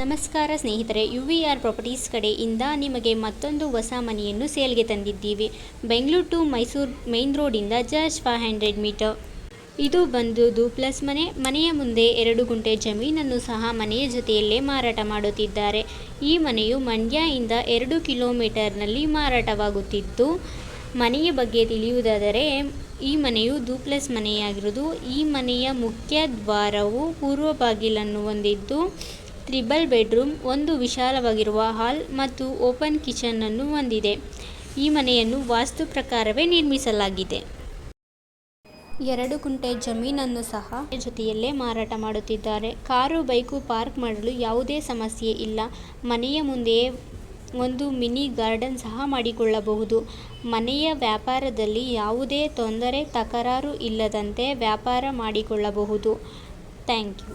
ನಮಸ್ಕಾರ ಸ್ನೇಹಿತರೆ, UVR properties ಕಡೆಯಿಂದ ನಿಮಗೆ ಮತ್ತೊಂದು ಹೊಸ ಮನೆಯನ್ನು ಸೇಲ್ಗೆ ತಂದಿದ್ದೀವಿ. ಬೆಂಗಳೂರು ಟು ಮೈಸೂರು ಮೇನ್ ರೋಡಿಂದ ಜಸ್ಟ್ 500 ಮೀಟರ್. ಇದು ಬಂದು ಡೂಪ್ಲೆಕ್ಸ್ ಮನೆ. ಮನೆಯ ಮುಂದೆ 2 ಗುಂಟೆ ಜಮೀನನ್ನು ಸಹ ಮನೆಯ ಜೊತೆಯಲ್ಲೇ ಮಾರಾಟ ಮಾಡುತ್ತಿದ್ದಾರೆ. ಈ ಮನೆಯು ಮಂಡ್ಯ ಇಂದ 2 ಕಿಲೋಮೀಟರ್ನಲ್ಲಿ ಮಾರಾಟವಾಗುತ್ತಿದ್ದು, ಮನೆಯ ಬಗ್ಗೆ ತಿಳಿಯುವುದಾದರೆ ಈ ಮನೆಯು ಡೂಪ್ಲೆಕ್ಸ್ ಮನೆಯಾಗಿರುವುದು. ಈ ಮನೆಯ ಮುಖ್ಯ ದ್ವಾರವು ಪೂರ್ವ ಬಾಗಿಲನ್ನು ಹೊಂದಿದ್ದು, 3 ಬೆಡ್ರೂಮ್, ಒಂದು ವಿಶಾಲವಾಗಿರುವ ಹಾಲ್ ಮತ್ತು ಓಪನ್ ಕಿಚನ್ ಅನ್ನು ಹೊಂದಿದೆ. ಈ ಮನೆಯನ್ನು ವಾಸ್ತು ಪ್ರಕಾರವೇ ನಿರ್ಮಿಸಲಾಗಿದೆ. 2 ಗುಂಟೆ ಜಮೀನನ್ನು ಸಹ ಜೊತೆಯಲ್ಲೇ ಮಾರಾಟ ಮಾಡುತ್ತಿದ್ದಾರೆ. ಕಾರು, ಬೈಕು ಪಾರ್ಕ್ ಮಾಡಲು ಯಾವುದೇ ಸಮಸ್ಯೆ ಇಲ್ಲ. ಮನೆಯ ಮುಂದೆಯೇ ಒಂದು ಮಿನಿ ಗಾರ್ಡನ್ ಸಹ ಮಾಡಿಕೊಳ್ಳಬಹುದು. ಮನೆಯ ವ್ಯಾಪಾರದಲ್ಲಿ ಯಾವುದೇ ತೊಂದರೆ, ತಕರಾರು ಇಲ್ಲದಂತೆ ವ್ಯಾಪಾರ ಮಾಡಿಕೊಳ್ಳಬಹುದು. Thank you.